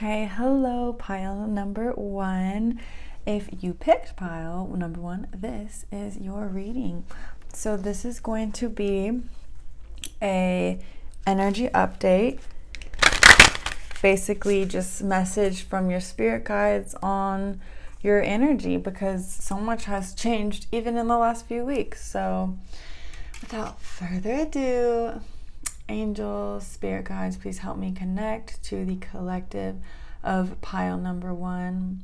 Okay, hello, pile number one. If you picked pile number one, this is your reading. So this is going to be a energy update. Basically just message from your spirit guides on your energy because so much has changed even in the last few weeks. So without further ado, angels, spirit guides, please help me connect to the collective of pile number one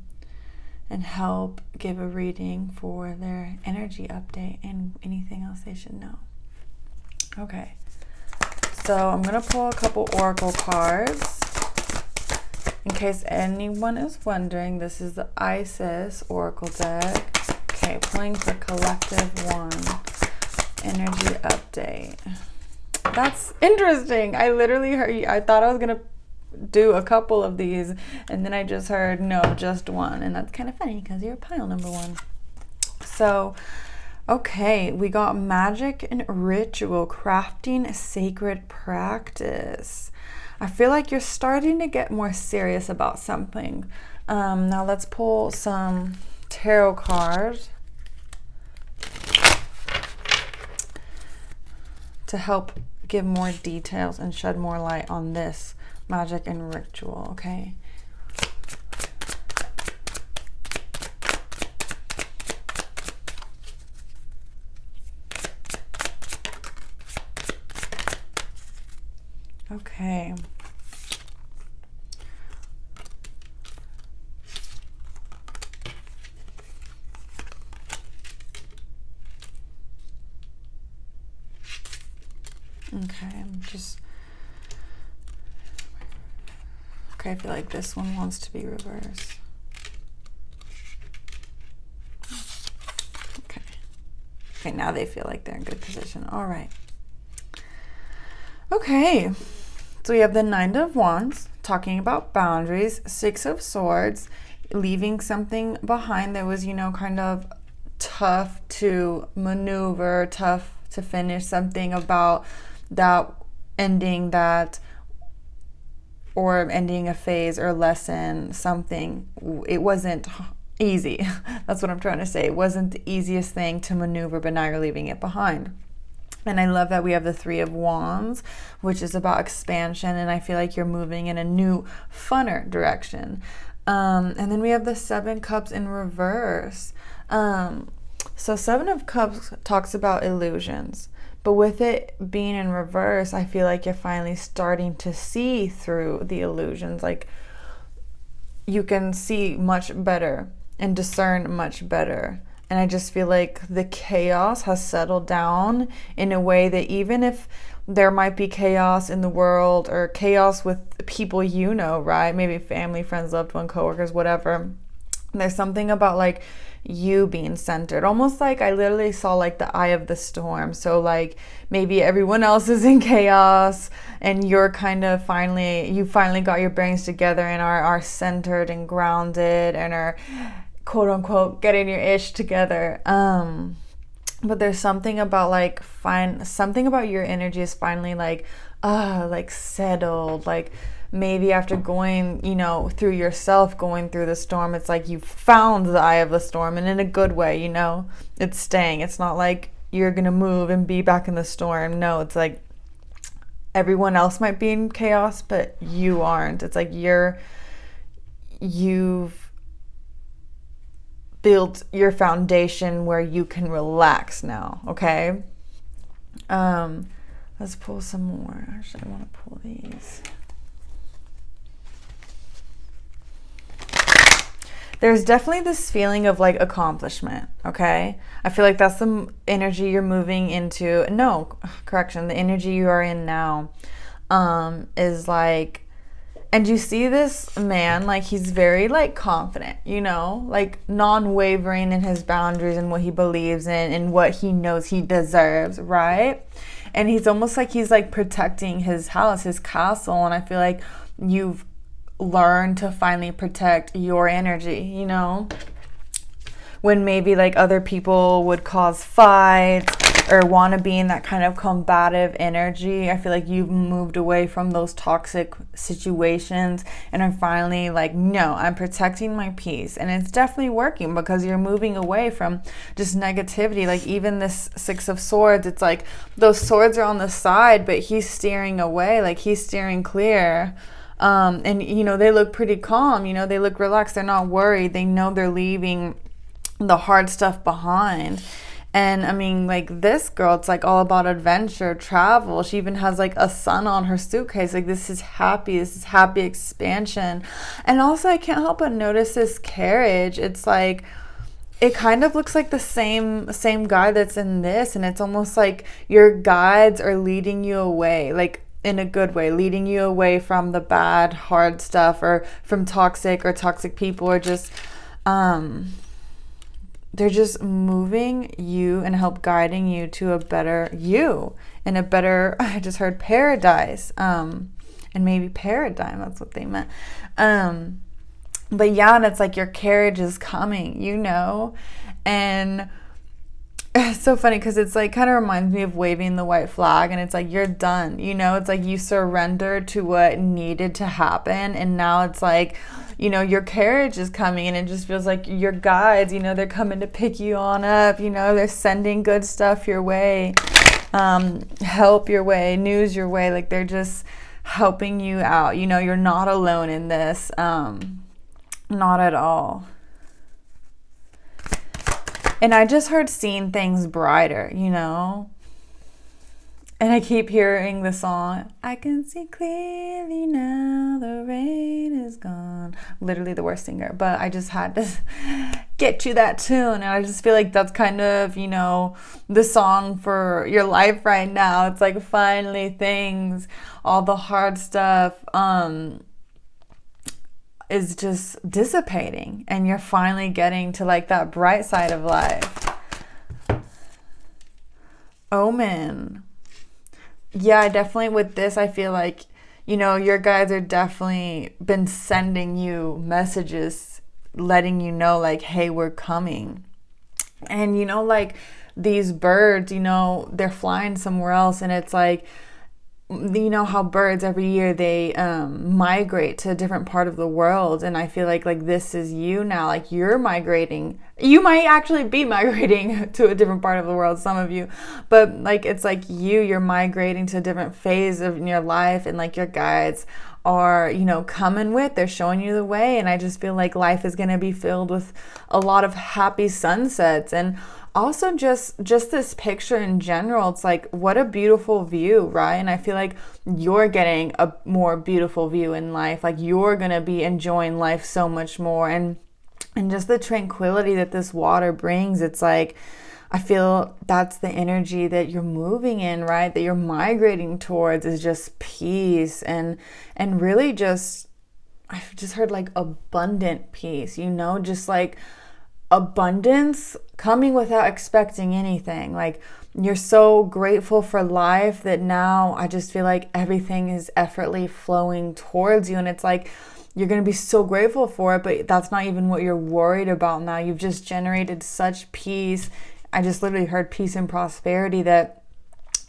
and help give a reading for their energy update and anything else they should know. Okay, so I'm going to pull a couple oracle cards. In case anyone is wondering, this is the Isis oracle deck. Okay, pulling for collective one, energy update. That's interesting. I literally heard, I thought I was going to do a couple of these, and then I just heard, no, just one. And that's kind of funny because you're pile number one. So, okay, we got magic and ritual, crafting sacred practice. I feel like you're starting to get more serious about something. Now let's pull some tarot cards to help give more details and shed more light on this magic and ritual, okay? Okay. Okay, I feel like this one wants to be reversed. Okay, now they feel like they're in good position. All right. Okay, so we have the Nine of Wands, talking about boundaries, Six of Swords, leaving something behind that was, kind of tough to maneuver, tough to finish, something about that ending or ending a phase or lesson, something. It wasn't easy. That's what I'm trying to say. It wasn't the easiest thing to maneuver, but now you're leaving it behind. And I love that we have the Three of Wands, which is about expansion, and I feel like you're moving in a new, funner direction. And then we have the Seven Cups in reverse. So Seven of Cups talks about illusions. But with it being in reverse, I feel like you're finally starting to see through the illusions. Like, you can see much better and discern much better. And I just feel like the chaos has settled down in a way that even if there might be chaos in the world or chaos with people right? Maybe family, friends, loved one, coworkers, whatever. There's something about like you being centered, almost like I literally saw like the eye of the storm. So like maybe everyone else is in chaos and you're kind of finally got your bearings together and are centered and grounded and are quote unquote getting your ish together. But there's something about like something about your energy is finally like settled. Like maybe after going, through yourself, going through the storm, it's like you found the eye of the storm, and in a good way, it's staying. It's not like you're gonna move and be back in the storm. No, it's like everyone else might be in chaos, but you aren't. It's like you've built your foundation where you can relax now, okay? Let's pull some more. Actually, I want to pull these. There's definitely this feeling of like accomplishment, okay? I feel like that's the energy you're moving into. No, correction, the energy you are in now is like, and you see this man, like he's very like confident, like non-wavering in his boundaries and what he believes in and what he knows he deserves, right? And he's almost like he's like protecting his house, his castle, and I feel like you've learned to finally protect your energy, when maybe like other people would cause fights or want to be in that kind of combative energy. I feel like you've moved away from those toxic situations and are finally like, no, I'm protecting my peace. And it's definitely working because you're moving away from just negativity. Like even this Six of Swords, it's like those swords are on the side, but he's steering away, like he's steering clear. And you know, they look pretty calm, you know, they look relaxed, they're not worried, they know they're leaving the hard stuff behind. And I mean, like this girl, it's like all about adventure, travel. She even has like a sun on her suitcase. Like this is happy expansion. And also I can't help but notice this carriage. It's like, it kind of looks like the same guy that's in this, and it's almost like your guides are leading you away, like in a good way, leading you away from the bad, hard stuff, or from toxic people, or just they're just moving you and help guiding you to a better you and a better, I just heard paradise, and maybe paradigm, that's what they meant. But yeah, and it's like your carriage is coming, you know, and it's so funny because it's like kind of reminds me of waving the white flag, and it's like you're done, you know, it's like you surrendered to what needed to happen, and now it's like, you know, your carriage is coming, and it just feels like your guides, you know, they're coming to pick you on up, you know, they're sending good stuff your way, help your way, news your way, like they're just helping you out, you know, you're not alone in this, not at all. And I just heard seeing things brighter, you know? And I keep hearing the song, I can see clearly now, the rain is gone. Literally the worst singer, but I just had to get you that tune. And I just feel like that's kind of, you know, the song for your life right now. It's like finally things, all the hard stuff, is just dissipating, and you're finally getting to like that bright side of life. Omen. Yeah, definitely with this, I feel like, you know, your guides are definitely been sending you messages, letting you know like, hey, we're coming. And, you know, like these birds, you know, they're flying somewhere else, and it's like, you know how birds every year they migrate to a different part of the world, and I feel like this is you now, like you're migrating, you might actually be migrating to a different part of the world, some of you, but like it's like you're migrating to a different phase of your life, and like your guides are, you know, coming with, they're showing you the way. And I just feel like life is going to be filled with a lot of happy sunsets, and also just this picture in general. It's like, what a beautiful view, right? And I feel like you're getting a more beautiful view in life, like you're gonna be enjoying life so much more, and just the tranquility that this water brings. It's like, I feel that's the energy that you're moving in, right? That you're migrating towards, is just peace, and really just, I've just heard like abundant peace, you know, just like abundance coming without expecting anything. Like you're so grateful for life that now I just feel like everything is effortlessly flowing towards you, and it's like you're going to be so grateful for it, but that's not even what you're worried about now. You've just generated such peace. I just literally heard peace and prosperity, that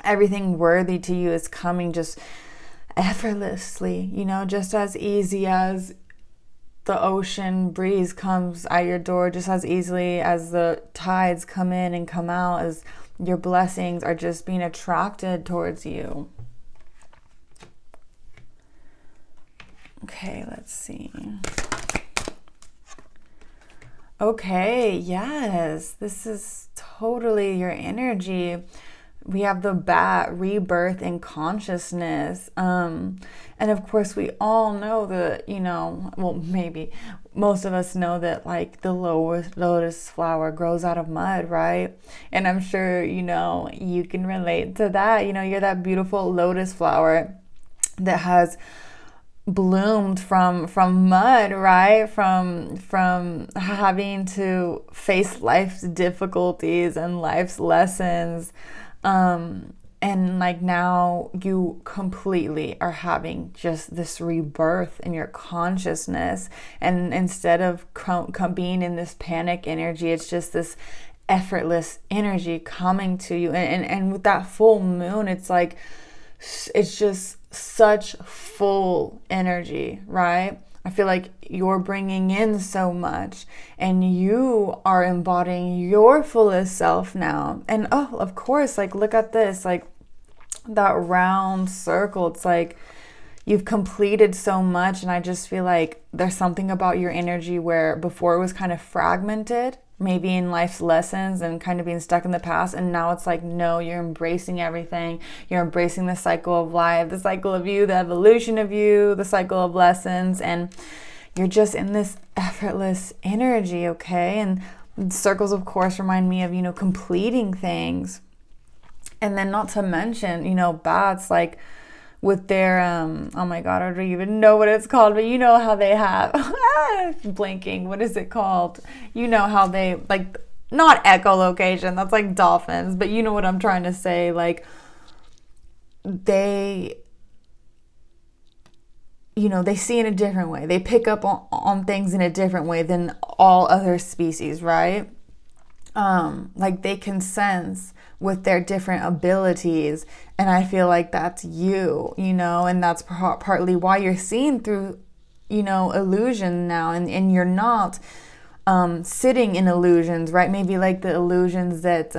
everything worthy to you is coming just effortlessly, you know, just as easy as the ocean breeze comes at your door, just as easily as the tides come in and come out, as your blessings are just being attracted towards you. Okay, let's see. Okay, yes, this is totally your energy. We have the bat, rebirth in consciousness. And of course, we all know that, you know, well, maybe most of us know that like the lotus flower grows out of mud, right? And I'm sure, you know, you can relate to that. You know, you're that beautiful lotus flower that has bloomed from mud, right? From having to face life's difficulties and life's lessons. And like now you completely are having just this rebirth in your consciousness, and instead of being in this panic energy, it's just this effortless energy coming to you. And with that full moon, it's like, it's just such full energy, right? I feel like you're bringing in so much and you are embodying your fullest self now. And oh, of course, like, look at this, like that round circle. It's like you've completed so much. And I just feel like there's something about your energy where before it was kind of fragmented, maybe in life's lessons and kind of being stuck in the past. And now it's like, no, you're embracing everything. You're embracing the cycle of life, the cycle of you, the evolution of you, the cycle of lessons. And you're just in this effortless energy, okay? And circles, of course, remind me of, completing things. And then not to mention, bats, like with their, oh my God, I don't even know what it's called, but you know how they have, blanking, what is it called? You know how they, like, not echolocation, that's like dolphins, but you know what I'm trying to say, like, they see in a different way. They pick up on things in a different way than all other species, right? Like they can sense with their different abilities. And I feel like that's you, and that's partly why you're seeing through, illusion now. And you're not sitting in illusions, right? Maybe like the illusions that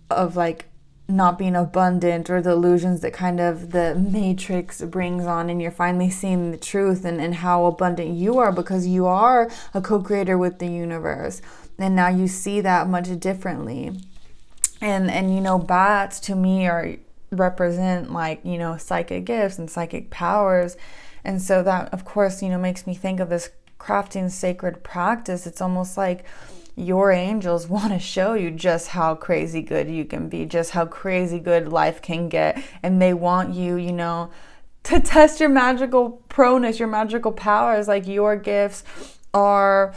of like not being abundant, or the illusions that kind of the matrix brings on, and you're finally seeing the truth and how abundant you are, because you are a co-creator with the universe. And now you see that much differently. And bats to me represent like, psychic gifts and psychic powers. And so that, of course, makes me think of this crafting sacred practice. It's almost like your angels want to show you just how crazy good you can be, just how crazy good life can get. And they want you, to test your magical proness, your magical powers. Like your gifts are,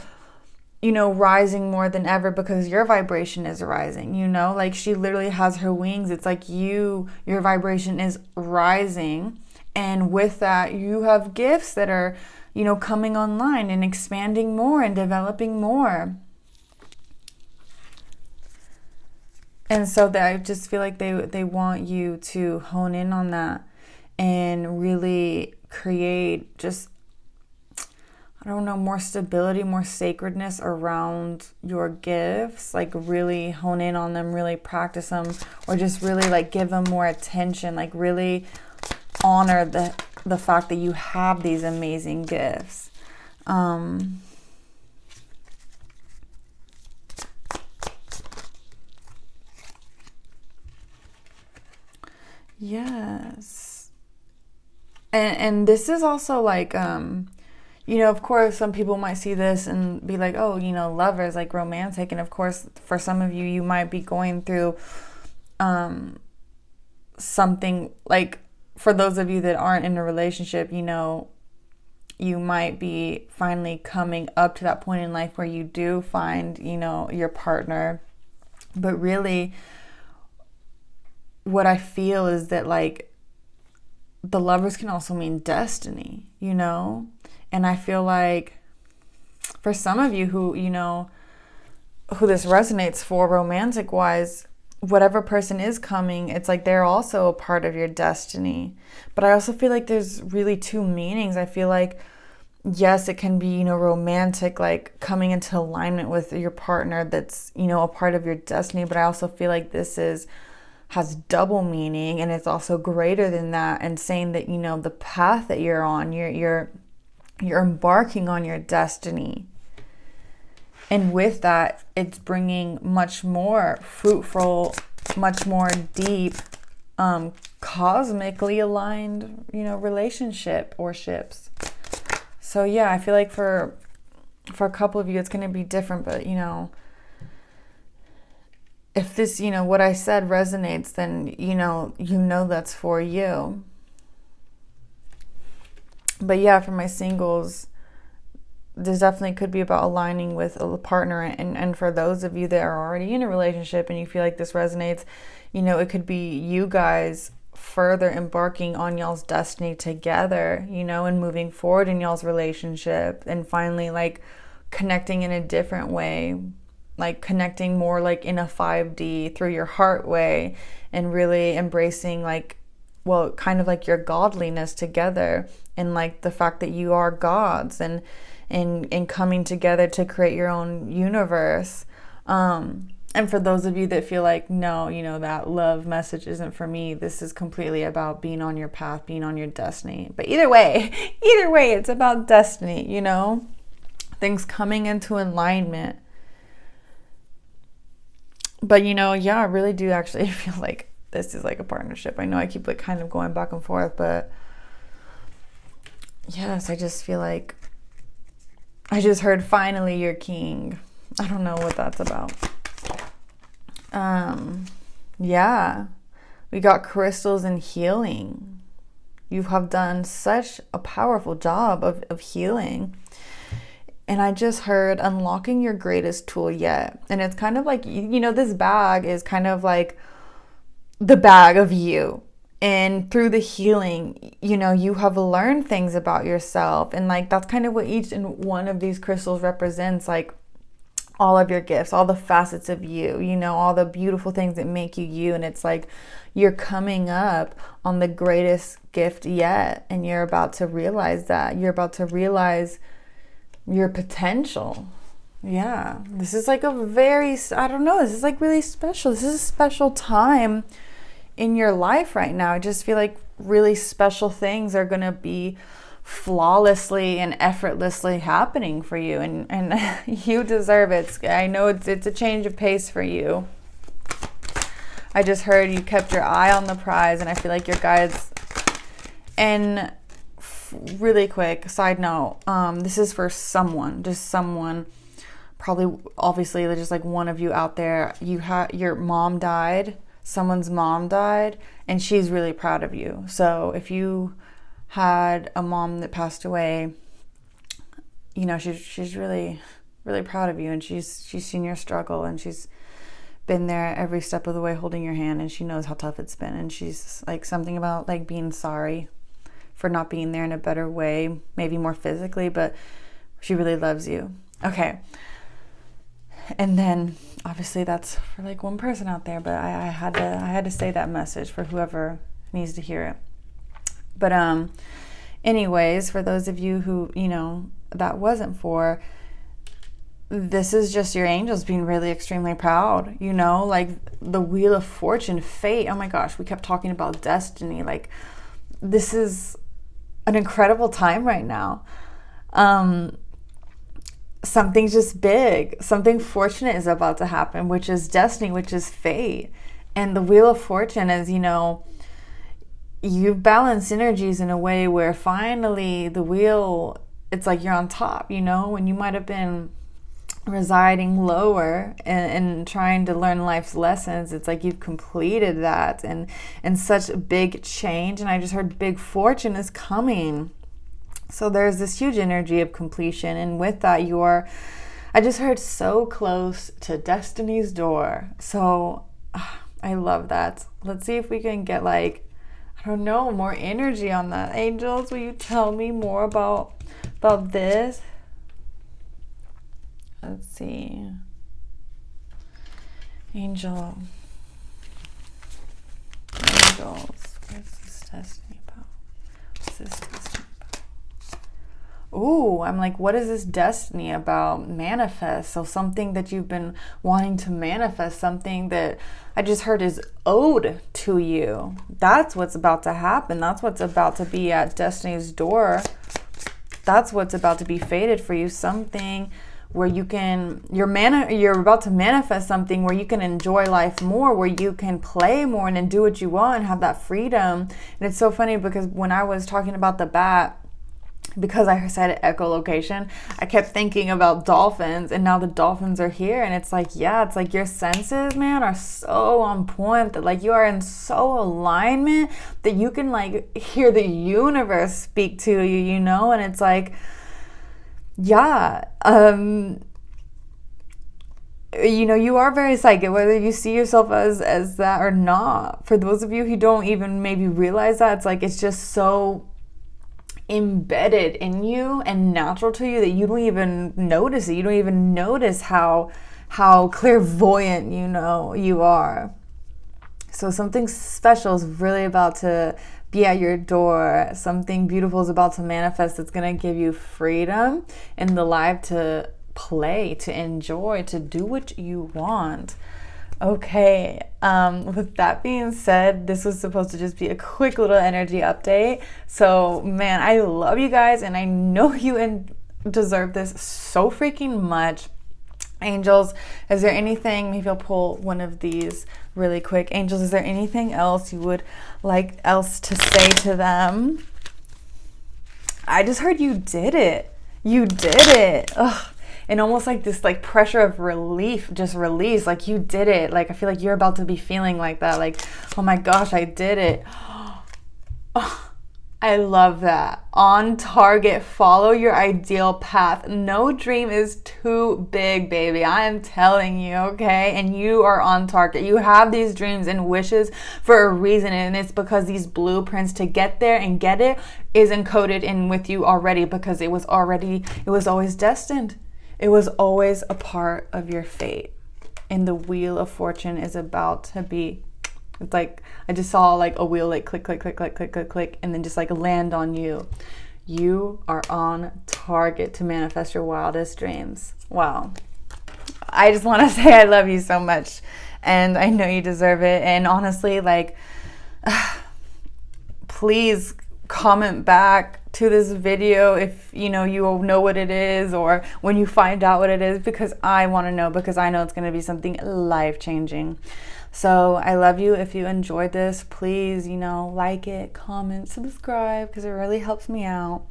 rising more than ever because your vibration is rising, like she literally has her wings. It's like your vibration is rising. And with that, you have gifts that are, coming online and expanding more and developing more. And so I just feel like they want you to hone in on that and really create just, I don't know, more stability, more sacredness around your gifts. Like really hone in on them, really practice them, or just really like give them more attention. Like really honor the fact that you have these amazing gifts. Yes. And this is also like, of course, some people might see this and be like, oh, lovers, like romantic. And of course, for some of you, you might be going through something like, for those of you that aren't in a relationship, you might be finally coming up to that point in life where you do find, your partner. But really, what I feel is that like the lovers can also mean destiny, and I feel like for some of you who this resonates for romantic wise, whatever person is coming, it's like they're also a part of your destiny. But I also feel like there's really two meanings. I feel like, yes, it can be, romantic, like coming into alignment with your partner that's, a part of your destiny. But I also feel like this has double meaning, and it's also greater than that, and saying that, the path that you're on, you're embarking on your destiny. And with that, it's bringing much more fruitful, much more deep, cosmically aligned, relationship or ships. So yeah, I feel like for a couple of you, it's going to be different, but if this, what I said resonates, then, that's for you. But yeah, for my singles, this definitely could be about aligning with a partner. And for those of you that are already in a relationship and you feel like this resonates, it could be you guys further embarking on y'all's destiny together, and moving forward in y'all's relationship, and finally like connecting in a different way, like connecting more like in a 5D through your heart way, and really embracing like, well, kind of like your godliness together, and like the fact that you are gods, and coming together to create your own universe. And for those of you that feel like, no, that love message isn't for me, this is completely about being on your path, being on your destiny. But either way, it's about destiny, things coming into alignment. But, I really do actually feel like this is like a partnership. I know I keep like kind of going back and forth, but yes, I just feel like I just heard finally you're king. I don't know what that's about. We got crystals and healing. You have done such a powerful job of healing. And I just heard unlocking your greatest tool yet. And it's kind of like, this bag is kind of like the bag of you. And through the healing, you have learned things about yourself. And like, that's kind of what each and one of these crystals represents, like all of your gifts, all the facets of you, all the beautiful things that make you you. And it's like, you're coming up on the greatest gift yet. And you're about to realize that. You're about to realize your potential. Yeah. This is like this is like really special. This is a special time in your life right now. I just feel like really special things are going to be flawlessly and effortlessly happening for you, and you deserve it. I know it's a change of pace for you. I just heard you kept your eye on the prize, and I feel like your guides. And really quick side note, this is for someone, probably obviously just like one of you out there. Your mom died, someone's mom died, and she's really proud of you. So if you had a mom that passed away, she's really, really proud of you, and she's seen your struggle, and she's been there every step of the way holding your hand, and she knows how tough it's been, and she's like something about like being sorry for not being there in a better way, maybe more physically, but she really loves you. Okay. And then obviously that's for like one person out there, but I had to say that message for whoever needs to hear it. But anyways, for those of you who, that wasn't for, this is just your angels being really extremely proud, like the Wheel of Fortune, fate. Oh my gosh, we kept talking about destiny. Like, this is an incredible time right now. Something's just big. Something fortunate is about to happen, which is destiny, which is fate. And the Wheel of Fortune is, you've balanced energies in a way where finally the wheel, it's like you're on top, when you might have been residing lower and trying to learn life's lessons. It's like you've completed that, and such a big change. And I just heard big fortune is coming. So there's this huge energy of completion, and with that I just heard so close to destiny's door. So I love that. Let's see if we can get more energy on that. Angels, will you tell me more about this? Let's see. Angels, what's this destiny about? What's this destiny about? Ooh, I'm like, what is this destiny about? Manifest. So something that you've been wanting to manifest, something that I just heard is owed to you. That's what's about to happen. That's what's about to be at destiny's door. That's what's about to be fated for you. Something where you're about to manifest something where you can enjoy life more, where you can play more and do what you want and have that freedom. And it's so funny because when I was talking about the bat, because I said echolocation, I kept thinking about dolphins, and now the dolphins are here. And it's like, it's like your senses, man, are so on point that like you are in so alignment that you can like hear the universe speak to you, and it's like, you are very psychic, whether you see yourself as that or not. For those of you who don't even maybe realize that, it's like, it's just so embedded in you and natural to you that you don't even notice it. You don't even notice how clairvoyant you are. So something special is really about to be at your door. Something beautiful is about to manifest that's going to give you freedom in the life to play, to enjoy, to do what you want. Okay, with that being said, this was supposed to just be a quick little energy update. So, man, I love you guys, and I know you deserve this so freaking much. Angels, is there anything, maybe I'll pull one of these really quick. Angels, is there anything else you would like else to say to them? I just heard you did it. You did it. Ugh. And almost like this like pressure of relief, just release, like you did it. Like I feel like you're about to be feeling like that, like, oh my gosh, I did it. Oh, I love that. On target, follow your ideal path. No dream is too big, baby. I am telling you, okay? And you are on target. You have these dreams and wishes for a reason, and it's because these blueprints to get there and get it is encoded in with you already, because it was always destined. It was always a part of your fate. And the wheel of fortune is about to be, it's like, I just saw like a wheel like click, click, click, click, click, click, click, and then just like land on you. You are on target to manifest your wildest dreams. Wow. I just want to say I love you so much. And I know you deserve it. And honestly, like, please comment back to this video if you know what it is, or when you find out what it is, because I want to know, because I know it's going to be something life-changing. So I love you. If you enjoyed this, please like it, comment, subscribe, because it really helps me out.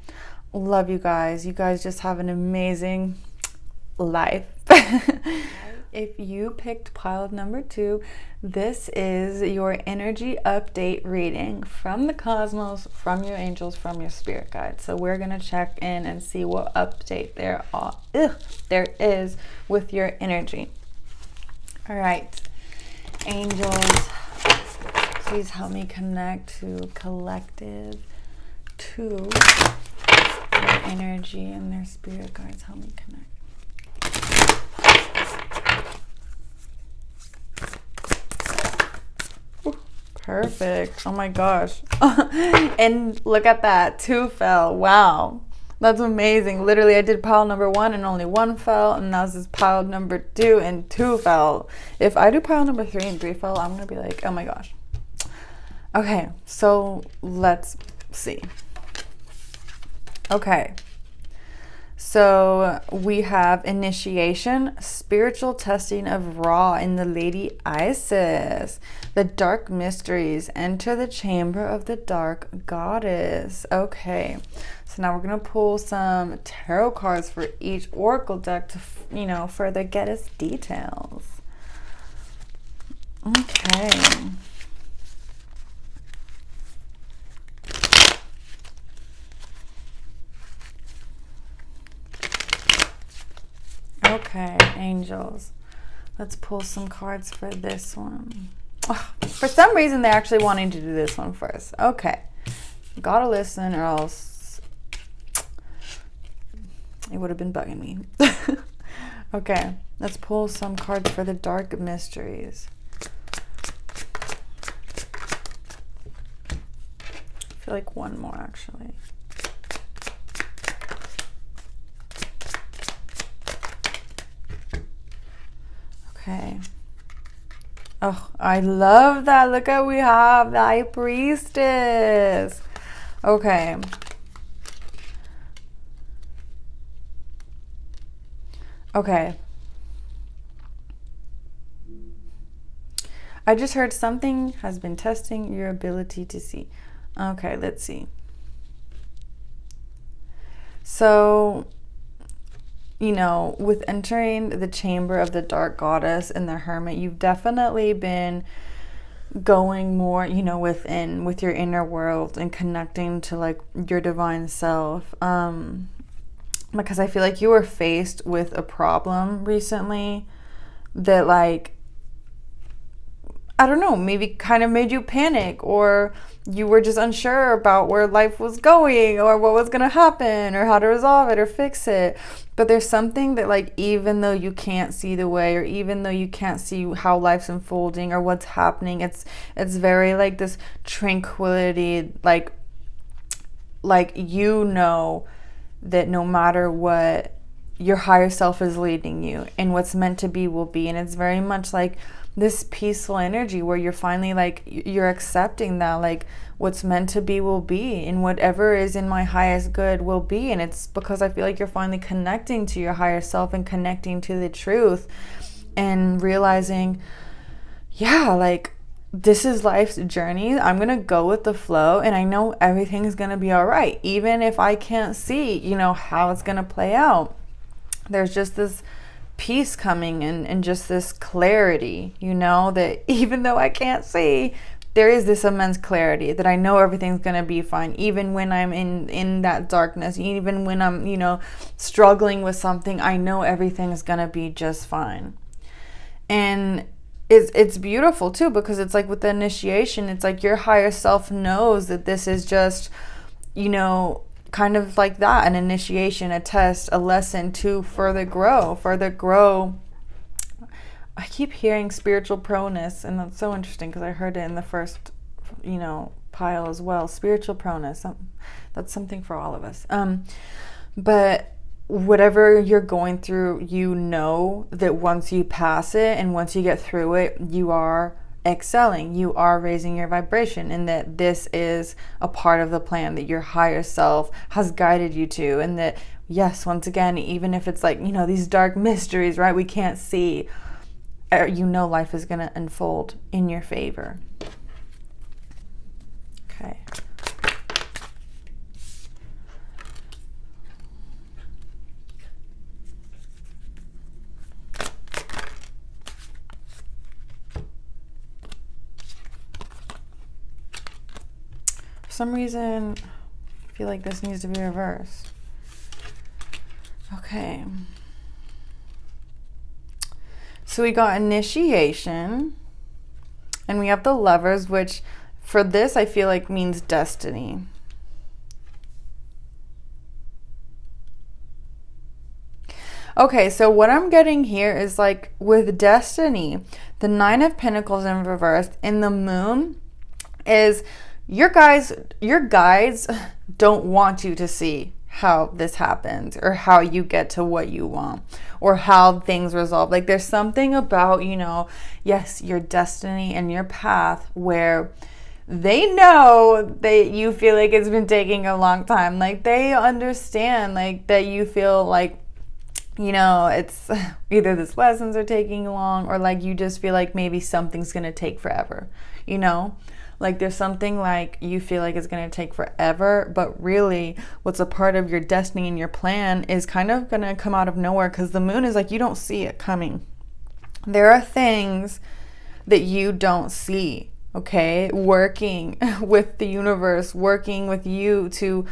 Love you guys. You guys just have an amazing life. If you picked pile number 2, this is your energy update reading from the cosmos, from your angels, from your spirit guides. So we're going to check in and see what update there is with your energy. All right, angels, please help me connect to collective, to their energy and their spirit guides. Help me connect. Perfect. Oh my gosh. And look at that. 2 fell. Wow. That's amazing. Literally, I did pile number 1 and only 1 fell. And now this is pile number 2 and 2 fell. If I do pile number 3 and 3 fell, I'm going to be like, oh my gosh. Okay. So let's see. Okay. So we have initiation, spiritual testing of Ra in the Lady Isis. The dark mysteries, enter the chamber of the dark goddess. Okay, so now we're going to pull some tarot cards for each oracle deck to, further get us details. Okay. Okay, angels. Let's pull some cards for this one. Oh, for some reason, they're actually wanting to do this one first. Okay. Gotta listen, or else it would have been bugging me. Okay, let's pull some cards for the dark mysteries. I feel like one more, actually. Okay. Oh, I love that. Look at, we have the High Priestess. Okay. Okay. I just heard something has been testing your ability to see. Okay, let's see. So, with entering the chamber of the dark goddess and the hermit, you've definitely been going more, within, with your inner world and connecting to like your divine self. Because I feel like you were faced with a problem recently that, like, I don't know, maybe kind of made you panic, or you were just unsure about where life was going or what was going to happen or how to resolve it or fix it. But there's something that, like, even though you can't see the way, or even though you can't see how life's unfolding or what's happening, it's very like this tranquility, like you know that no matter what, your higher self is leading you, and what's meant to be will be. And it's very much like this peaceful energy where you're finally like, you're accepting that, like, what's meant to be will be, and whatever is in my highest good will be. And it's because I feel like you're finally connecting to your higher self and connecting to the truth, and realizing, yeah, like, this is life's journey. I'm going to go with the flow, and I know everything's going to be all right, even if I can't see, you know, how it's going to play out. There's just this peace coming, and just this clarity, you know, that even though I can't see, there is this immense clarity that I know everything's going to be fine, even when I'm in that darkness, even when I'm, you know, struggling with something. I know everything is going to be just fine. And it's beautiful too, because it's like with the initiation, it's like your higher self knows that this is just, you know, kind of like that, an initiation, a test, a lesson to further grow. I keep hearing spiritual proneness, and that's so interesting because I heard it in the first, you know, pile as well. Spiritual proneness, that's something for all of us. But whatever you're going through, you know that once you pass it and once you get through it, you are excelling, you are raising your vibration, and that this is a part of the plan that your higher self has guided you to. And that, yes, once again, even if it's like, you know, these dark mysteries, right, we can't see, you know, life is going to unfold in your favor. Okay. For some reason, I feel like this needs to be reversed. Okay. So we got initiation, and we have the Lovers, which for this I feel like means destiny. Okay, so what I'm getting here is like with destiny, the Nine of Pentacles in reverse, and the Moon is your guides don't want you to see how this happens, or how you get to what you want, or how things resolve. Like, there's something about, you know, yes, your destiny and your path where they know that you feel like it's been taking a long time. Like, they understand, like, that you feel like, you know, it's either these lessons are taking long, or like you just feel like maybe something's gonna take forever, you know? Like, there's something like you feel like it's going to take forever, but really what's a part of your destiny and your plan is kind of going to come out of nowhere, because the Moon is like, you don't see it coming. There are things that you don't see, okay? Working with the universe, working with you to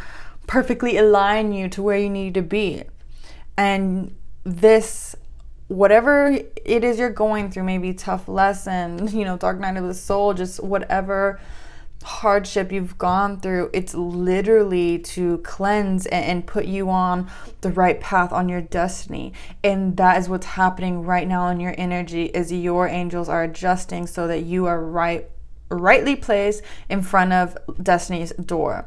perfectly align you to where you need to be. And this, whatever it is you're going through, maybe tough lesson, you know, dark night of the soul, just whatever hardship you've gone through, it's literally to cleanse and put you on the right path, on your destiny. And that is what's happening right now in your energy, is your angels are adjusting so that you are rightly placed in front of destiny's door.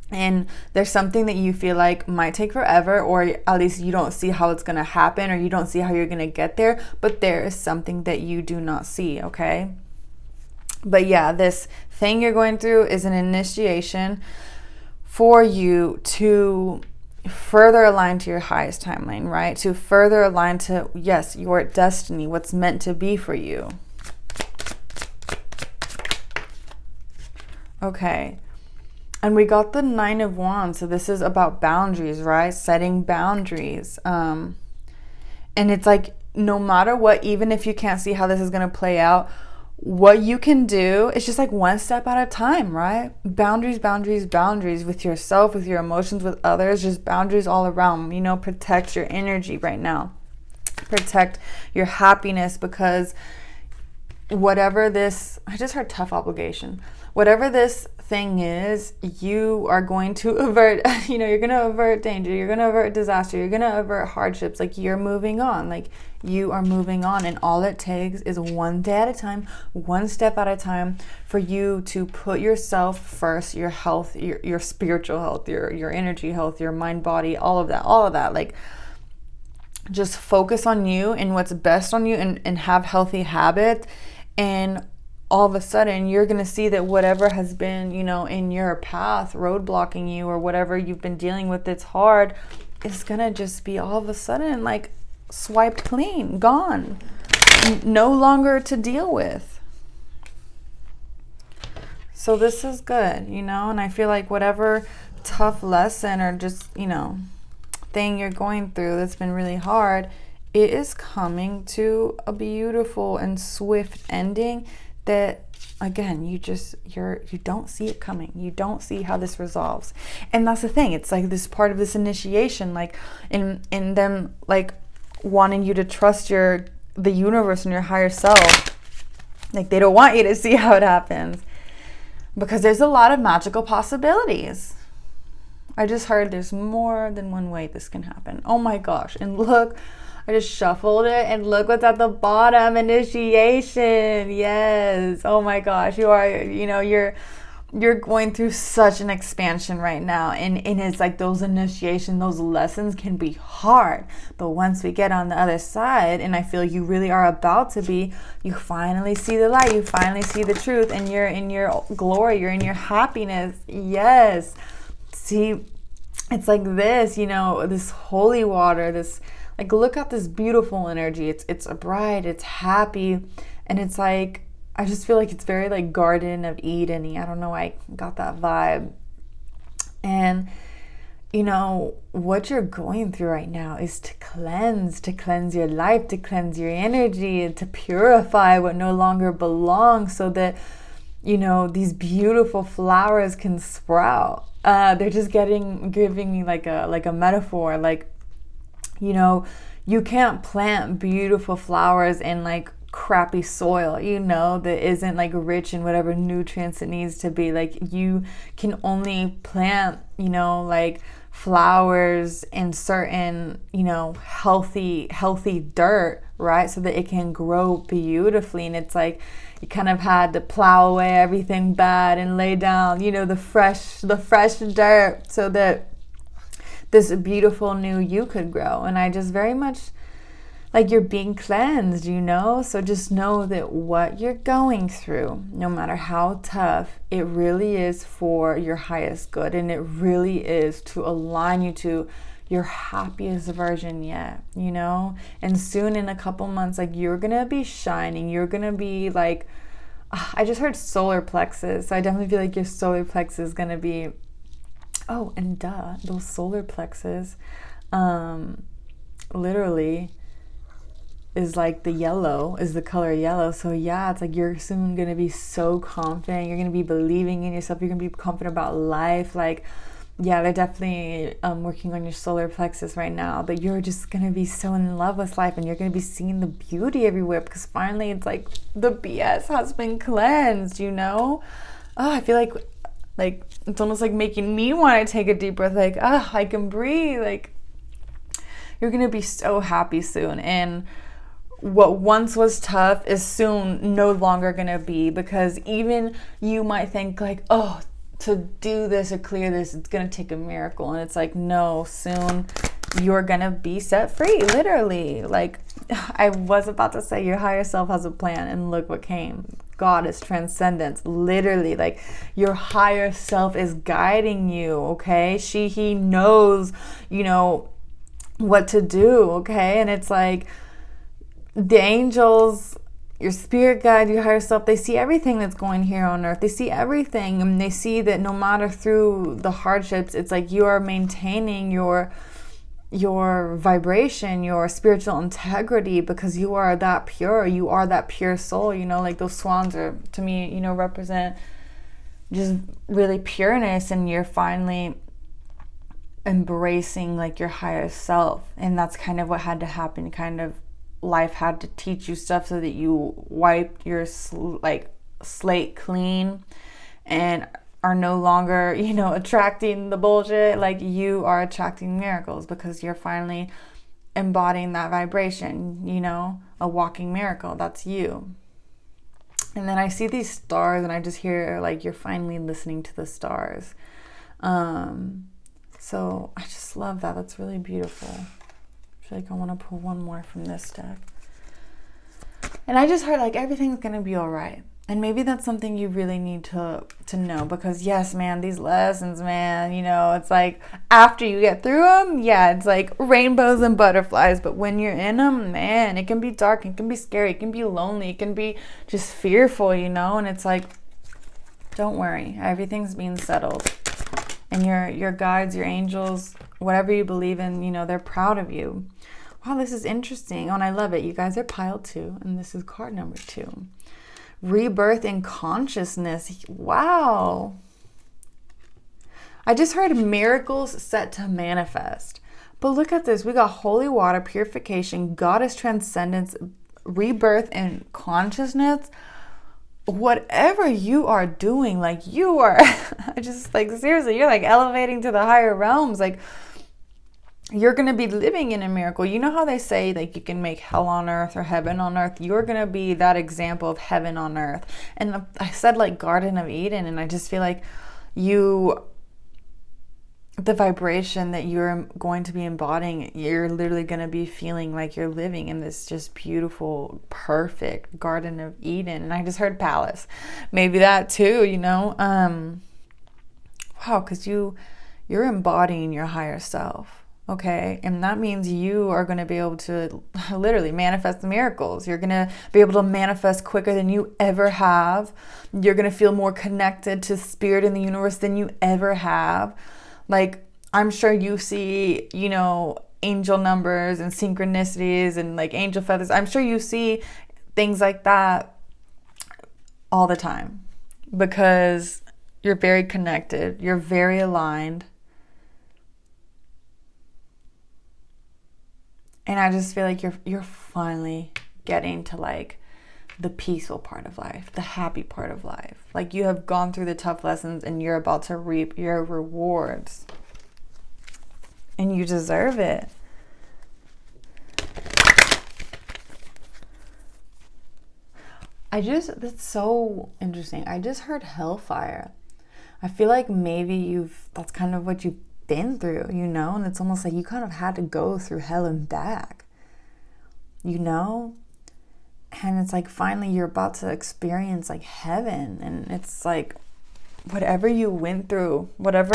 And there's something that you feel like might take forever, or at least you don't see how it's going to happen, or you don't see how you're going to get there, but there is something that you do not see, okay? But yeah, this thing you're going through is an initiation for you to further align to your highest timeline, right? To further align to, yes, your destiny, what's meant to be for you. Okay. And we got the Nine of Wands. So this is about boundaries, right? Setting boundaries. And it's like, no matter what, even if you can't see how this is going to play out, what you can do is just like one step at a time, right? Boundaries, boundaries, boundaries with yourself, with your emotions, with others, just boundaries all around. You know, protect your energy right now. Protect your happiness, because whatever this, I just heard tough obligation. Whatever this thing is, you are going to avert, you're going to avert danger. You're going to avert disaster. You're going to avert hardships. Like, you're moving on. Like, you are moving on. And all it takes is one day at a time, one step at a time, for you to put yourself first, your health, your spiritual health, your energy health, your mind, body, all of that. Like, just focus on you and what's best on you, and have healthy habits. And all of a sudden, you're going to see that whatever has been, in your path, roadblocking you, or whatever you've been dealing with that's hard, is going to just be all of a sudden like swiped clean, gone, no longer to deal with. So this is good, and I feel like whatever tough lesson or just, thing you're going through that's been really hard, it is coming to a beautiful and swift ending that, again, you don't see it coming. You don't see how this resolves. And that's the thing. It's like this part of this initiation, like in them, like wanting you to trust the universe and your higher self. Like, they don't want you to see how it happens, because there's a lot of magical possibilities. I just heard there's more than one way this can happen. Oh my gosh. And look, I just shuffled it, and look what's at the bottom. Initiation. Yes. Oh my gosh. You're going through such an expansion right now. And it's like those initiation, those lessons can be hard. But once we get on the other side, and I feel you really are about to be, you finally see the light. You finally see the truth, and you're in your glory. You're in your happiness. Yes. See, it's like this, this holy water, this, like, look at this beautiful energy. It's bright, it's happy, and it's like, I just feel like it's very like Garden of Eden-y. I don't know, I got that vibe. And what you're going through right now is to cleanse your life, to cleanse your energy, and to purify what no longer belongs, so that these beautiful flowers can sprout. They're just giving me like a metaphor, like, you can't plant beautiful flowers in like crappy soil, that isn't like rich in whatever nutrients it needs to be. Like, you can only plant, like flowers in certain, healthy dirt, right? So that it can grow beautifully. And it's like, you kind of had to plow away everything bad and lay down, the fresh dirt, so that this beautiful new you could grow. And I just very much like you're being cleansed, so just know that what you're going through, no matter how tough, it really is for your highest good, and it really is to align you to your happiest version yet, and soon, in a couple months, like, you're gonna be shining. You're gonna be like, I just heard solar plexus, so I definitely feel like your solar plexus is gonna be, oh, and those solar plexus literally is like the color yellow. So yeah, it's like you're soon gonna be so confident. You're gonna be believing in yourself. You're gonna be confident about life. Like, yeah, they're definitely working on your solar plexus right now, but you're just going to be so in love with life, and you're going to be seeing the beauty everywhere, because finally it's like the BS has been cleansed, Oh, I feel like it's almost like making me want to take a deep breath, like, I can breathe. Like, you're going to be so happy soon. And what once was tough is soon no longer going to be, because even you might think like, oh, to do this or clear this, it's going to take a miracle. And it's like, no, soon you're going to be set free, literally. Like, I was about to say, your higher self has a plan, and look what came. God is transcendence, literally. Like, your higher self is guiding you, okay? He knows, what to do, okay? And it's like, the angels, your spirit guide, your higher self, they see everything that's going here on earth. They see everything, and they see that no matter through the hardships, it's like you are maintaining your vibration, your spiritual integrity, because you are that pure. You are that pure soul, like those swans are, to me, represent just really pureness, and you're finally embracing like your higher self. And that's kind of what had to happen, kind of life had to teach you stuff so that you wiped your slate clean and are no longer, attracting the bullshit. Like, you are attracting miracles because you're finally embodying that vibration, a walking miracle. That's you. And then I see these stars and I just hear like you're finally listening to the stars. So I just love that. That's really beautiful. I feel like I want to pull one more from this deck. And I just heard like everything's going to be all right. And maybe that's something you really need to know, because yes, man, these lessons, man, it's like after you get through them, yeah, it's like rainbows and butterflies. But when you're in them, man, it can be dark, it can be scary, it can be lonely, it can be just fearful, and it's like, don't worry, everything's being settled. And your guides, your angels, whatever you believe in, they're proud of you. Wow, this is interesting. Oh, and I love it. You guys are pile 2, and this is card number 2. Rebirth in consciousness. Wow. I just heard miracles set to manifest. But look at this. We got holy water, purification, goddess transcendence, rebirth in consciousness. Whatever you are doing, like you are, I just like, seriously, you're like elevating to the higher realms. Like, you're going to be living in a miracle. You know how they say like you can make hell on earth or heaven on earth? You're going to be that example of heaven on earth. And I said like Garden of Eden, and I just feel like the vibration that you're going to be embodying, you're literally going to be feeling like you're living in this just beautiful, perfect Garden of Eden. And I just heard palace. Maybe that too, wow, because you're embodying your higher self. Okay, and that means you are going to be able to literally manifest the miracles. You're going to be able to manifest quicker than you ever have. You're going to feel more connected to spirit in the universe than you ever have. Like, I'm sure you see, angel numbers and synchronicities and like angel feathers. I'm sure you see things like that all the time because you're very connected. You're very aligned. And I just feel like you're finally getting to like the peaceful part of life, the happy part of life. Like, you have gone through the tough lessons and you're about to reap your rewards. And you deserve it. That's so interesting. I just heard hellfire. I feel like maybe that's kind of what you've been through, and it's almost like you kind of had to go through hell and back, and it's like finally you're about to experience like heaven. And it's like whatever you went through, whatever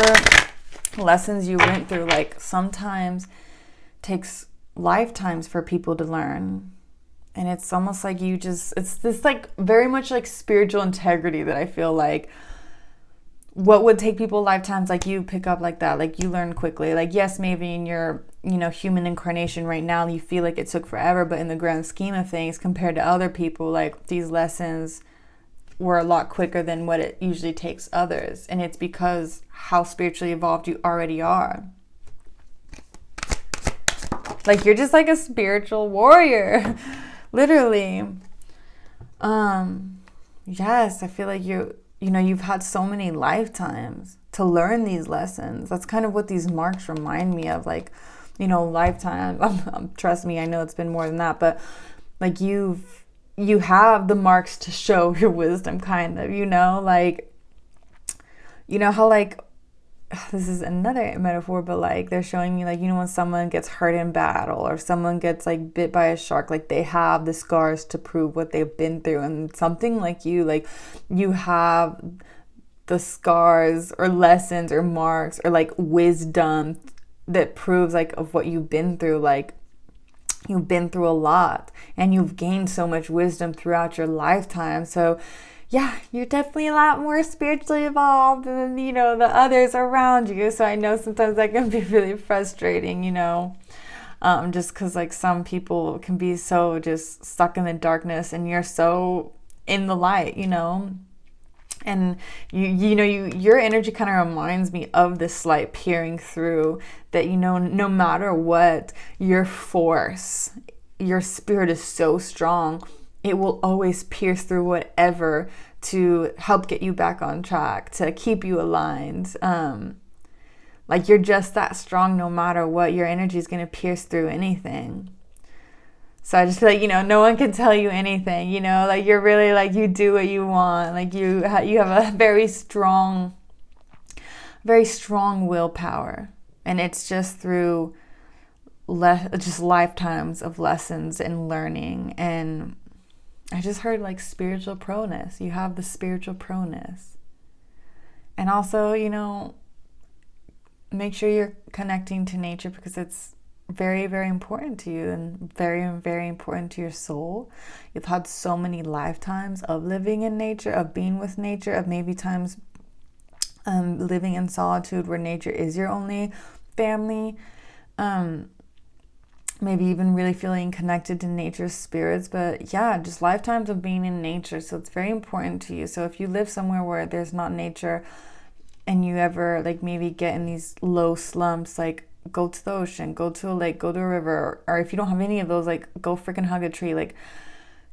lessons you went through, like sometimes takes lifetimes for people to learn. And it's almost like it's this like very much like spiritual integrity that I feel like what would take people lifetimes, like you pick up like that, like you learn quickly. Like, yes, maybe in your, human incarnation right now, you feel like it took forever, but in the grand scheme of things, compared to other people, like these lessons were a lot quicker than what it usually takes others. And it's because how spiritually evolved you already are. Like, you're just like a spiritual warrior, literally. Yes, I feel like you've had so many lifetimes to learn these lessons. That's kind of what these marks remind me of, like, lifetime. Trust me, I know it's been more than that, but like you have the marks to show your wisdom, kind of, like, how like, this is another metaphor, but like they're showing me like, when someone gets hurt in battle or someone gets like bit by a shark, like they have the scars to prove what they've been through. And something like you have the scars or lessons or marks or like wisdom that proves like of what you've been through. Like, you've been through a lot and you've gained so much wisdom throughout your lifetime. So yeah, you're definitely a lot more spiritually evolved than, the others around you. So I know sometimes that can be really frustrating, just because like some people can be so just stuck in the darkness and you're so in the light, and your energy kind of reminds me of this light peering through that, no matter what, your force, your spirit is so strong, it will always pierce through whatever to help get you back on track, to keep you aligned. Like you're just that strong no matter what. Your energy is going to pierce through anything. So I just feel like, you know, no one can tell you anything, you know, like you're really like, you do what you want. Like you have a very strong willpower. And it's just through just lifetimes of lessons and learning. And I just heard like spiritual proneness. You have the spiritual proneness. And also, you know, make sure you're connecting to nature, because it's very, very important to you and very, very important to your soul. You've had so many lifetimes of living in nature, of being with nature, of maybe times living in solitude where nature is your only family. Maybe even really feeling connected to nature's spirits. But yeah, just lifetimes of being in nature. So it's very important to you. So if you live somewhere where there's not nature and you ever like maybe get in these low slumps, like go to the ocean, go to a lake, go to a river, or if you don't have any of those, like go freaking hug a tree, like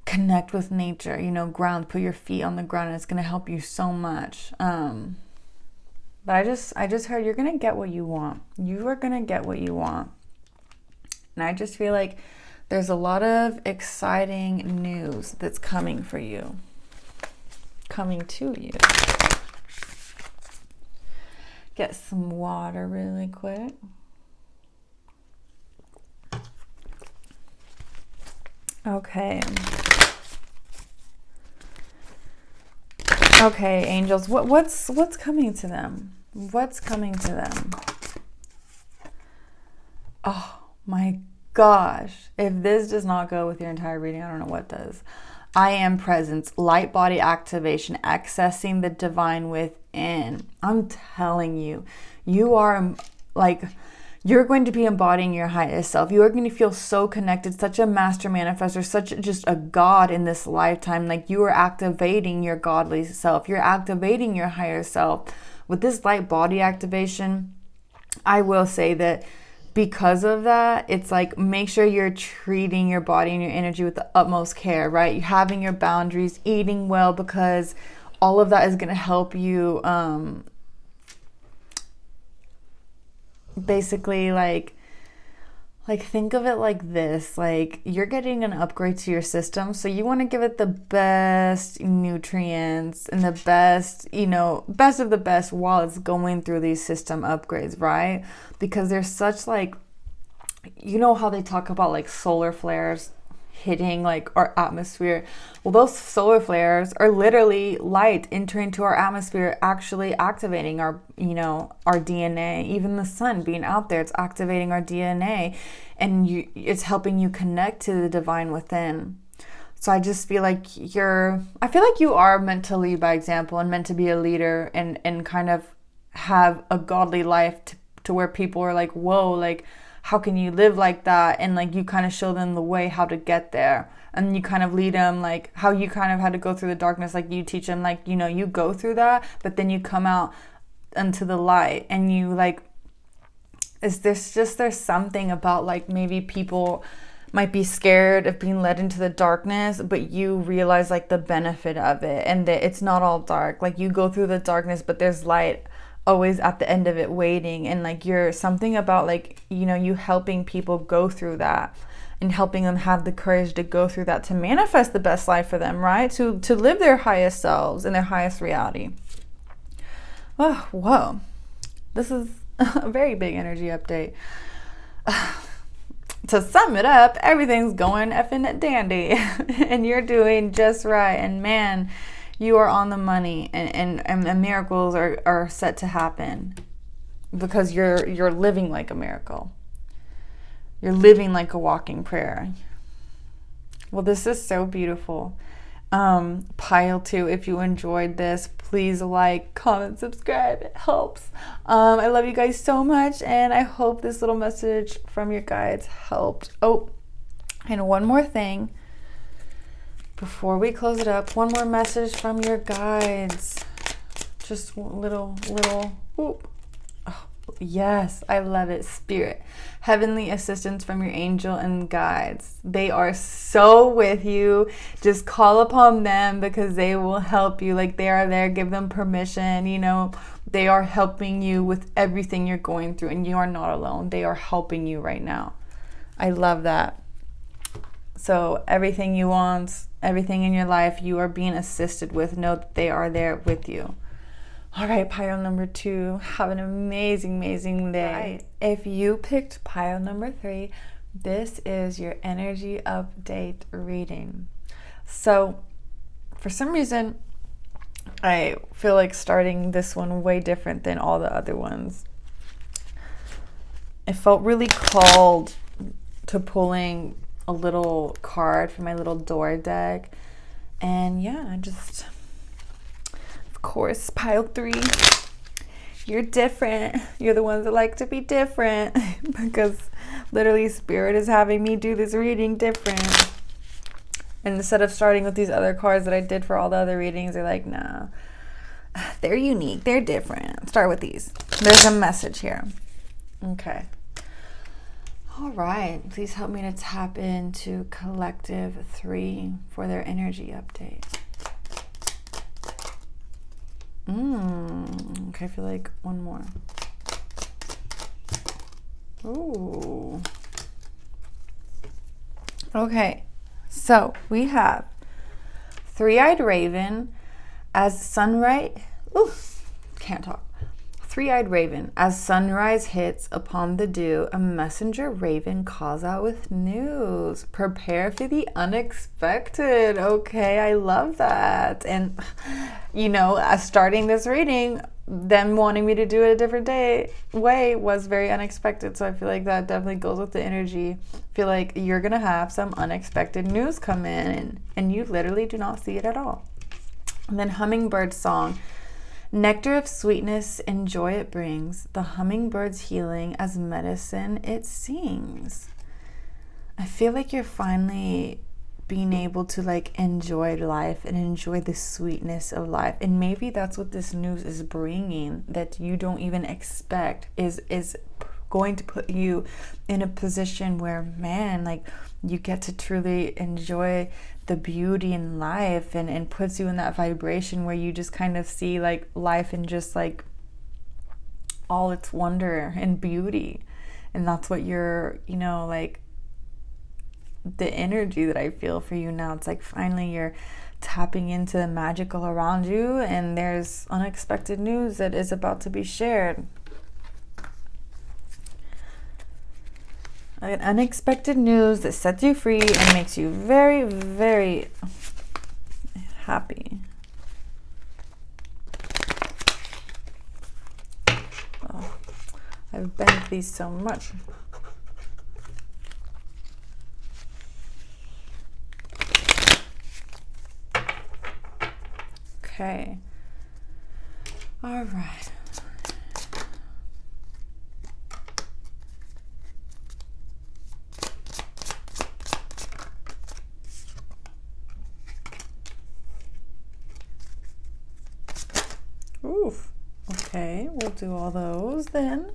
connect with nature, you know, ground, put your feet on the ground, and it's going to help you so much. But I just heard you're going to get what you want. You are going to get what you want. And I just feel like there's a lot of exciting news that's coming for you, coming to you. Get some water really quick. Okay. Okay, angels, what's coming to them? What's coming to them? Oh my gosh. If this does not go with your entire reading, I don't know what does. I am presence, light body activation, accessing the divine within. I'm telling you, you are like, you're going to be embodying your highest self. You are going to feel so connected, such a master manifestor, such just a god in this lifetime. Like you are activating your godly self. You're activating your higher self. With this light body activation, I will say that because of that, it's like, make sure you're treating your body and your energy with the utmost care, right? You're having your boundaries, eating well, because all of that is going to help you basically like think of it like this, like you're getting an upgrade to your system, so you want to give it the best nutrients and the best, you know, best of the best while it's going through these system upgrades, right? Because there's such like, you know how they talk about like solar flares hitting like our atmosphere. Well, those solar flares are literally light entering to our atmosphere, actually activating our, you know, our DNA. Even the sun being out there, it's activating our DNA, and it's helping you connect to the divine within. So I just feel like I feel like you are meant to lead by example and meant to be a leader and kind of have a godly life to where people are like, whoa, like, how can you live like that? And like you kind of show them the way how to get there, and you kind of lead them like how you kind of had to go through the darkness. Like you teach them, like, you know, you go through that, but then you come out into the light, and you like, there's something about like maybe people might be scared of being led into the darkness, but you realize like the benefit of it, and that it's not all dark. Like you go through the darkness, but there's light always at the end of it waiting. And like you're something about like, you know, you helping people go through that and helping them have the courage to go through that, to manifest the best life for them, right? To live their highest selves and their highest reality. Oh, whoa. This is a very big energy update. To sum it up, everything's going effing dandy and you're doing just right. And man, you are on the money, and miracles are set to happen because you're living like a miracle. You're living like a walking prayer. Well, this is so beautiful. Pile 2, if you enjoyed this, please like, comment, subscribe. It helps. I love you guys so much, and I hope this little message from your guides helped. Oh, and one more thing. Before we close it up, one more message from your guides. Just little, whoop. Oh, Yes, I love it. Spirit. Heavenly assistance from your angel and guides. They are so with you. Just call upon them because they will help you. Like, they are there. Give them permission. You know, they are helping you with everything you're going through, and you are not alone. They are helping you right now. I love that. So everything you want, everything in your life, you are being assisted with. Know that they are there with you. All right, pile number 2. Have an amazing, amazing day. Right. If you picked pile number 3, this is your energy update reading. So for some reason, I feel like starting this one way different than all the other ones. I felt really called to pulling a little card from my little door deck. And yeah, I just... Of course, pile 3, you're different. You're the ones that like to be different because literally Spirit is having me do this reading different. And instead of starting with these other cards that I did for all the other readings, they're like, nah, they're unique. They're different. Start with these. There's a message here. Okay. All right. Please help me to tap into Collective 3 for their energy update. Okay, I feel like one more. Ooh. Okay, so we have Three-Eyed Raven as sunrise. Ooh, can't talk. Three-Eyed Raven, as sunrise hits upon the dew, a messenger raven calls out with news. Prepare for the unexpected. Okay, I love that. And, you know, starting this reading, them wanting me to do it a different way was very unexpected. So I feel like that definitely goes with the energy. I feel like you're going to have some unexpected news come in, and you literally do not see it at all. And then Hummingbird Song. Nectar of sweetness and joy it brings, the hummingbird's healing as medicine it sings. I feel like you're finally being able to like enjoy life and enjoy the sweetness of life. And maybe that's what this news is bringing that you don't even expect is going to put you in a position where, man, like you get to truly enjoy the beauty in life and puts you in that vibration where you just kind of see like life in just like all its wonder and beauty. And that's what you're, you know, like the energy that I feel for you now. It's like finally you're tapping into the magical around you, and there's unexpected news that is about to be shared. An unexpected news that sets you free and makes you very, very happy. Oh, I've bent these so much. Okay. All right. Oof. Okay, we'll do all those then.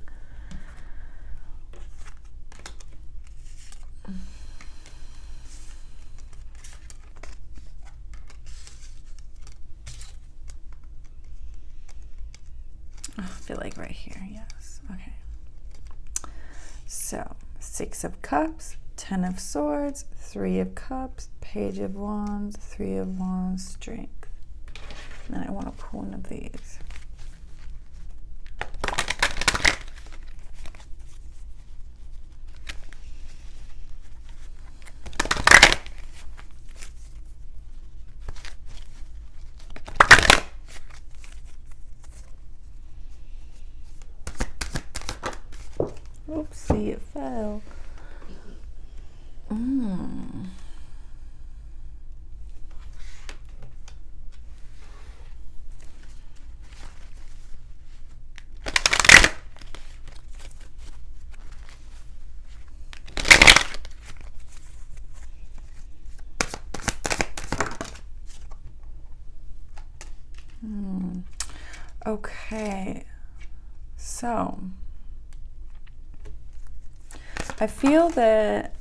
I feel like right here, yes. Okay. So, 6 of Cups, 10 of Swords, 3 of Cups, Page of Wands, 3 of Wands, Strength. And then I want to pull one of these. Oopsie, it fell. Okay, so I feel that,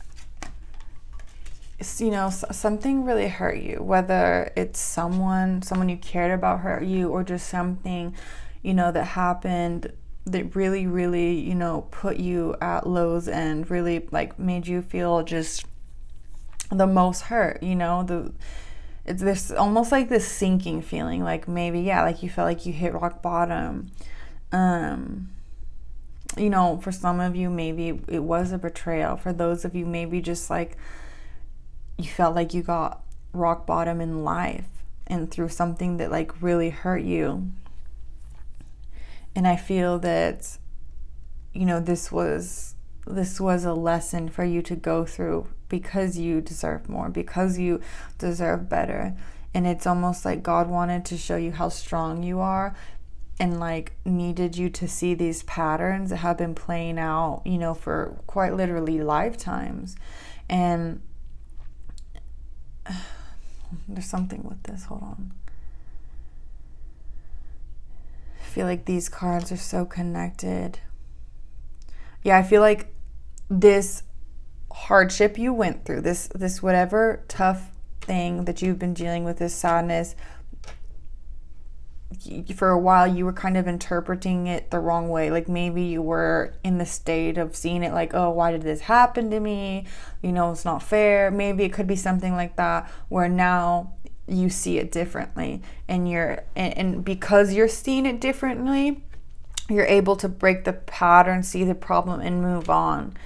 you know, something really hurt you, whether it's someone you cared about hurt you, or just something, you know, that happened that really, really, you know, put you at lows and really like made you feel just the most hurt, you know. It's this almost like this sinking feeling, like maybe, yeah, like you felt like you hit rock bottom. You know, for some of you, maybe it was a betrayal. For those of you, maybe just like you felt like you got rock bottom in life and through something that like really hurt you. And I feel that, you know, this was a lesson for you to go through, because you deserve more, because you deserve better. And it's almost like God wanted to show you how strong you are, and like needed you to see these patterns that have been playing out, you know, for quite literally lifetimes. And there's something with this, hold on. I feel like these cards are so connected. Yeah, I feel like this hardship you went through, this whatever tough thing that you've been dealing with, this sadness, for a while you were kind of interpreting it the wrong way. Like maybe you were in the state of seeing it like, oh, why did this happen to me? You know, it's not fair. Maybe it could be something like that, where now you see it differently, and because you're seeing it differently, you're able to break the pattern, see the problem, and move on.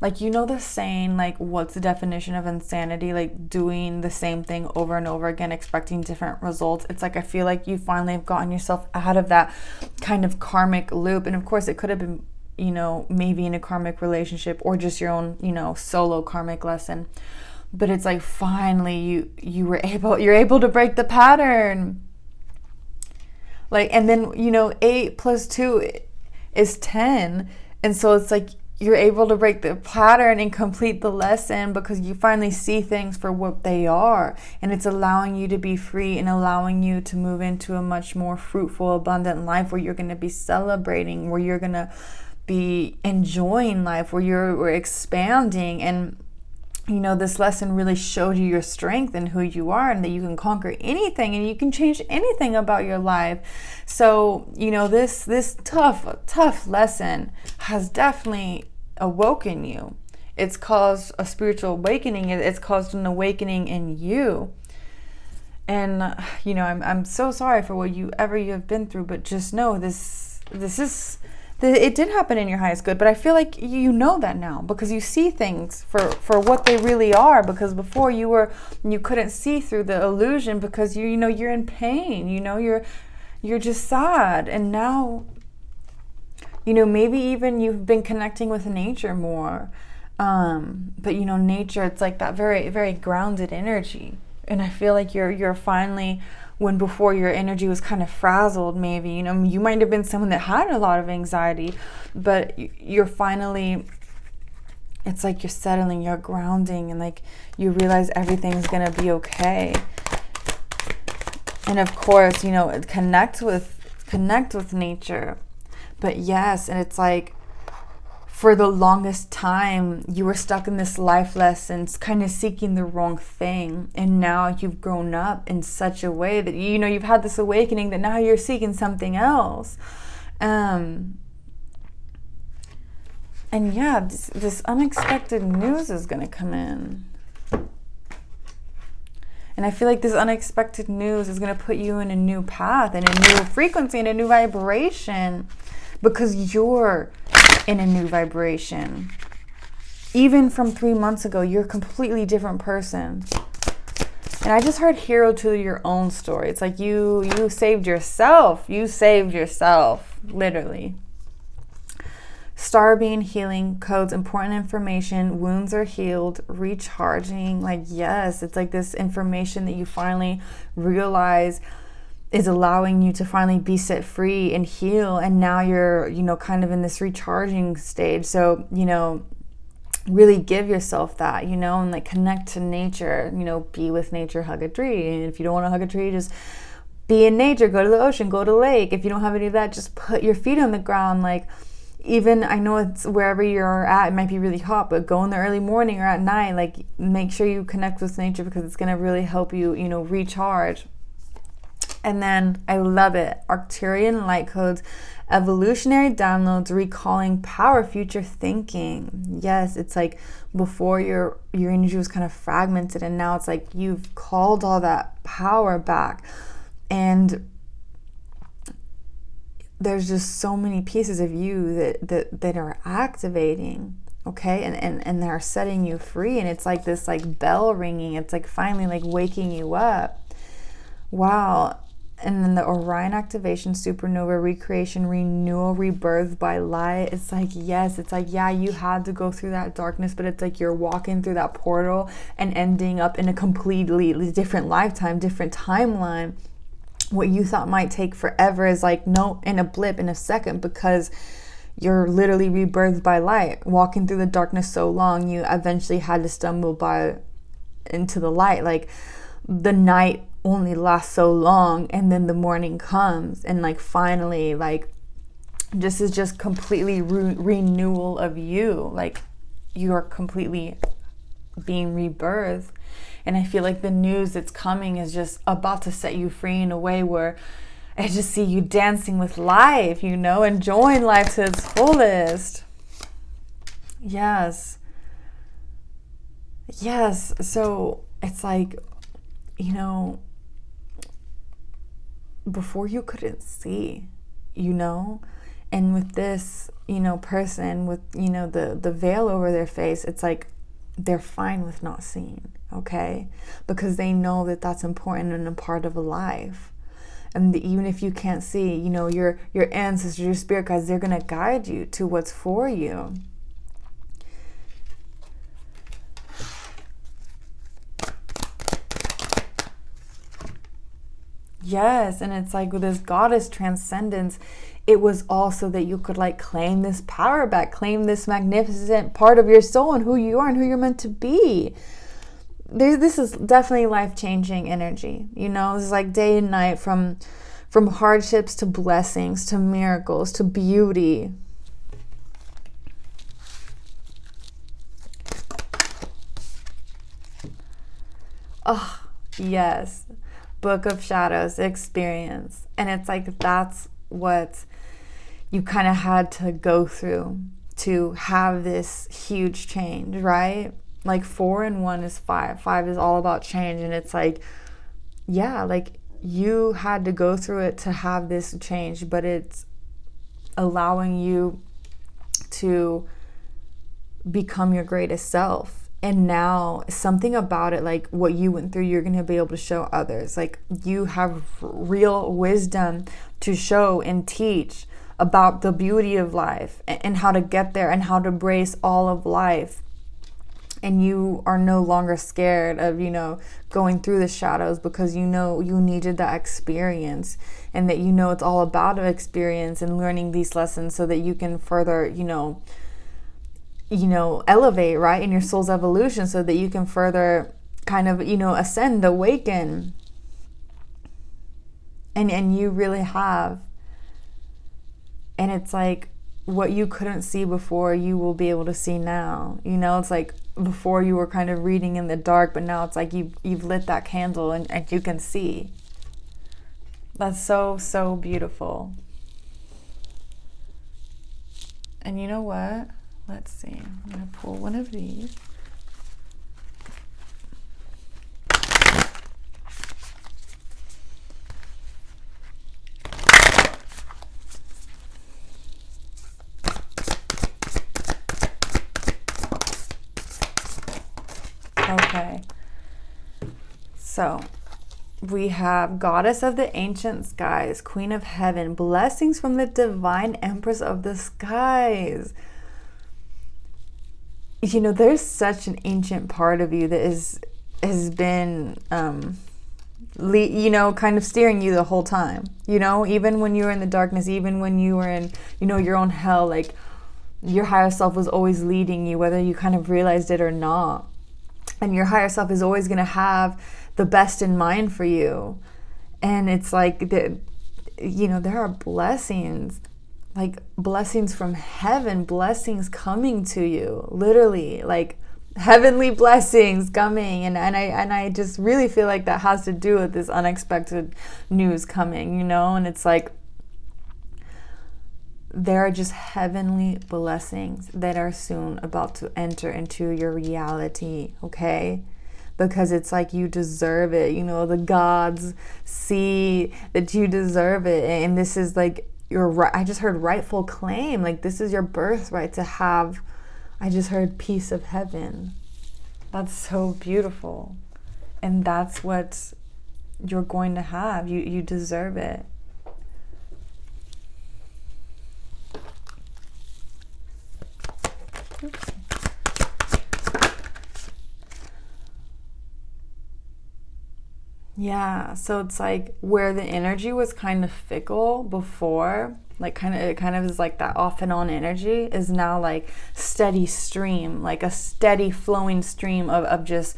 Like, you know, the saying, like, what's the definition of insanity? Like doing the same thing over and over again, expecting different results. It's like, I feel like you finally have gotten yourself out of that kind of karmic loop. And of course it could have been, you know, maybe in a karmic relationship, or just your own, you know, solo karmic lesson. But it's like, finally you're able to break the pattern. Like, and then, you know, 8 plus 2 is 10. And so it's like, you're able to break the pattern and complete the lesson, because you finally see things for what they are. And it's allowing you to be free, and allowing you to move into a much more fruitful, abundant life, where you're going to be celebrating, where you're going to be enjoying life, where you're expanding. And, you know, this lesson really showed you your strength and who you are, and that you can conquer anything and you can change anything about your life. So, you know, this tough lesson has definitely awoken you. It's caused a spiritual awakening. It's caused an awakening in you. And, you know, I'm so sorry for what you have been through, but just know this is, it did happen in your highest good. But I feel like you know that now, because you see things for what they really are. Because before you couldn't see through the illusion, because you know you're in pain, you know you're just sad. And now, you know, maybe even you've been connecting with nature more. But you know, nature, it's like that very, very grounded energy. And I feel like you're finally, when before your energy was kind of frazzled, maybe, you know, you might have been someone that had a lot of anxiety, but you're finally, it's like you're settling, you're grounding, and like you realize everything's gonna be okay. And of course, you know, connect with nature. But yes, and it's like, for the longest time, you were stuck in this life lessons, kind of seeking the wrong thing. And now you've grown up in such a way that, you know, you've had this awakening that now you're seeking something else. And yeah, this unexpected news is going to come in. And I feel like this unexpected news is going to put you in a new path, and a new frequency, and a new vibration, because you're in a new vibration. Even from 3 months ago, you're a completely different person. And I just heard hero to your own story. It's like you saved yourself. You saved yourself, literally. Star being healing codes, important information, wounds are healed, recharging. Like, yes, it's like this information that you finally realize is allowing you to finally be set free and heal. And now you're, you know, kind of in this recharging stage. So, you know, really give yourself that, you know, and like connect to nature, you know, be with nature, hug a tree. And if you don't want to hug a tree, just be in nature, go to the ocean, go to the lake. If you don't have any of that, just put your feet on the ground. Like, even, I know it's wherever you're at, it might be really hot, but go in the early morning or at night, like make sure you connect with nature, because it's going to really help you, recharge. And then I love it. Arcturian light codes, evolutionary downloads, recalling power, future thinking. Yes, it's like before your energy was kind of fragmented, and now it's like you've called all that power back. And there's just so many pieces of you that are activating, okay, and they're setting you free. And it's like this like bell ringing. It's like finally like waking you up. Wow. And then the Orion activation, supernova, recreation, renewal, rebirth by light. It's like, yes, it's like, yeah, you had to go through that darkness, but it's like you're walking through that portal and ending up in a completely different lifetime, different timeline. What you thought might take forever is like, no, in a blip, in a second, because you're literally rebirthed by light. Walking through the darkness so long, you eventually had to stumble into the light. Like the night only lasts so long, and then the morning comes, and like finally, like this is just completely renewal of you. Like you are completely being rebirthed. And I feel like the news that's coming is just about to set you free in a way where I just see you dancing with life, enjoying life to its fullest. Yes. So it's like, before you couldn't see, and with this, person with, the veil over their face, it's like they're fine with not seeing, okay? Because they know that that's important and a part of a life. And even if you can't see, your ancestors, your spirit guides, they're going to guide you to what's for you. Yes, and it's like with this goddess transcendence, it was also that you could like claim this power back, claim this magnificent part of your soul and who you are and who you're meant to be. This is definitely life-changing energy. This is like day and night, from hardships to blessings to miracles to beauty. Oh, yes. Book of Shadows experience. And it's like that's what you kind of had to go through to have this huge change, right? Like 4 and 1 is 5. 5 is all about change. And it's like, yeah, like you had to go through it to have this change, but it's allowing you to become your greatest self. And now something about it, like what you went through, you're going to be able to show others. Like you have real wisdom to show and teach about the beauty of life and how to get there and how to embrace all of life. And you are no longer scared of, going through the shadows, because you needed that experience, and that it's all about an experience and learning these lessons so that you can further, elevate, right, in your soul's evolution, so that you can further kind of, ascend, awaken. And you really have. And it's like what you couldn't see before, you will be able to see now. It's like before you were kind of reading in the dark, but now it's like you've lit that candle and you can see. That's so beautiful. And you know what? Let's see. I'm going to pull one of these. Okay. So we have Goddess of the Ancient Skies, Queen of Heaven, blessings from the Divine Empress of the Skies. There's such an ancient part of you that has been, kind of steering you the whole time. Even when you were in the darkness, even when you were in, your own hell, like your higher self was always leading you, whether you kind of realized it or not. And your higher self is always going to have the best in mind for you. And it's like, there are blessings like blessings from heaven, blessings coming to you, literally, like heavenly blessings coming. And I just really feel like that has to do with this unexpected news coming, you know. And it's like there are just heavenly blessings that are soon about to enter into your reality, okay? Because it's like you deserve it, you know, the gods see that you deserve it. And this is like your, I just heard rightful claim, like this is your birthright to have. I just heard peace of heaven. That's so beautiful. And that's what you're going to have. You deserve it. Oops. Yeah, so it's like where the energy was kind of fickle before, like it kind of is like that off and on energy, is now like steady stream, like a steady flowing stream of just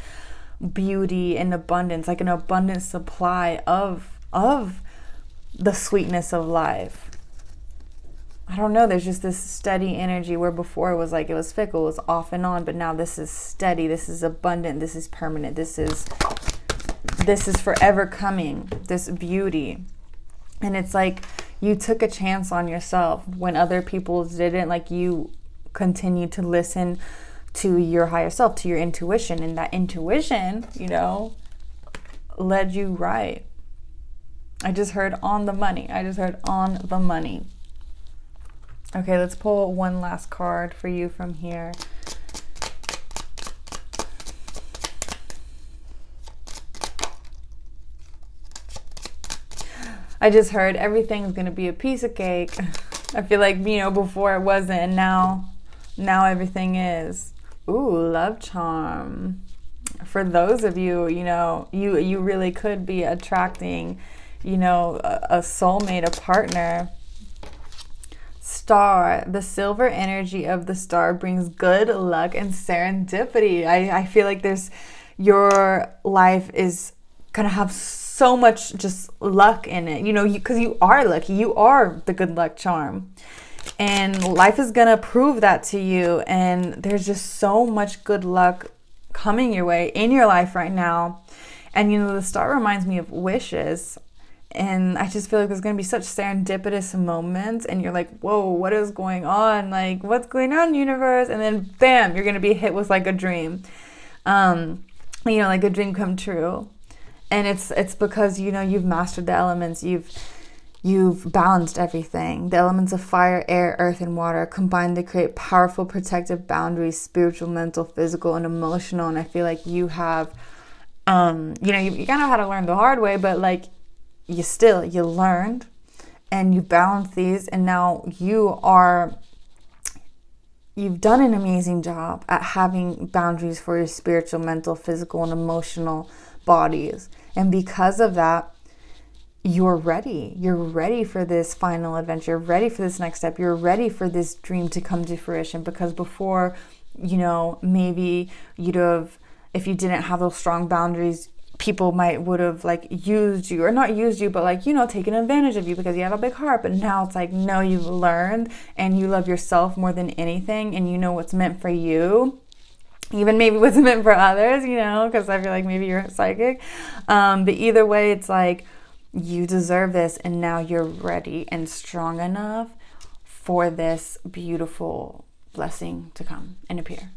beauty and abundance, like an abundant supply of the sweetness of life. I don't know, there's just this steady energy where before it was like it was fickle, it was off and on, but now this is steady, this is abundant, this is permanent, this is forever coming, this beauty. And it's like you took a chance on yourself when other people didn't. Like you continued to listen to your higher self, to your intuition, and that intuition, you know, led you right. I just heard on the money. I just heard on the money. Okay, let's pull one last card for you from here. I just heard everything's going to be a piece of cake. I feel like, you know, before it wasn't, and now everything is. Ooh, love charm. For those of you, you know, you really could be attracting, you know, a soulmate, a partner. Star, the silver energy of the star brings good luck and serendipity. I feel like your life is going to have so much just luck in it, you know, because you are lucky. You are the good luck charm. And life is going to prove that to you. And there's just so much good luck coming your way in your life right now. And, you know, the star reminds me of wishes. And I just feel like there's going to be such serendipitous moments. And you're like, whoa, what is going on? Like, what's going on, universe? And then, bam, you're going to be hit with like a dream. You know, like a dream come true. And it's because, you know, you've mastered the elements. You've balanced everything. The elements of fire, air, earth, and water combine to create powerful protective boundaries, spiritual, mental, physical, and emotional. And I feel like you have, you know, you kind of had to learn the hard way, but like you learned and you balanced these. And now you've done an amazing job at having boundaries for your spiritual, mental, physical, and emotional bodies. And because of that, you're ready. You're ready for this final adventure. You're ready for this next step. You're ready for this dream to come to fruition. Because before, you know, maybe if you didn't have those strong boundaries, people would have like used you, or not used you, but like, you know, taken advantage of you because you have a big heart. But now it's like, no, you've learned and you love yourself more than anything, and you know what's meant for you. Even maybe what's meant for others, you know, because I feel like maybe you're psychic. But either way, it's like you deserve this, and now you're ready and strong enough for this beautiful blessing to come and appear.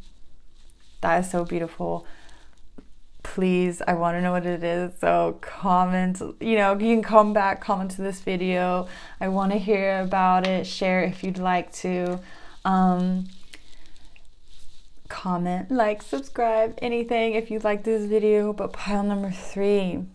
That is so beautiful. Please, I want to know what it is. So comment, you know, you can come back, comment to this video. I want to hear about it. Share if you'd like to. Comment, like, subscribe, anything if you like this video. But pile number 3,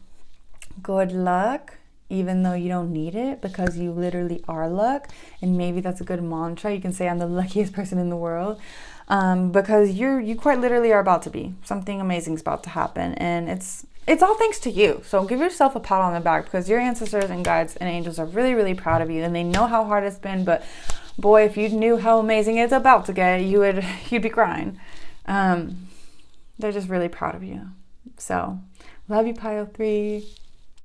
good luck, even though you don't need it, because you literally are luck. And maybe that's a good mantra. You can say, I'm the luckiest person in the world, because you quite literally are about to be. Something amazing is about to happen, and it's all thanks to you. So give yourself a pat on the back, because your ancestors and guides and angels are really, really proud of you, and they know how hard it's been. But boy, if you knew how amazing it's about to get, you'd be crying. They're just really proud of you. So love you, pile 3.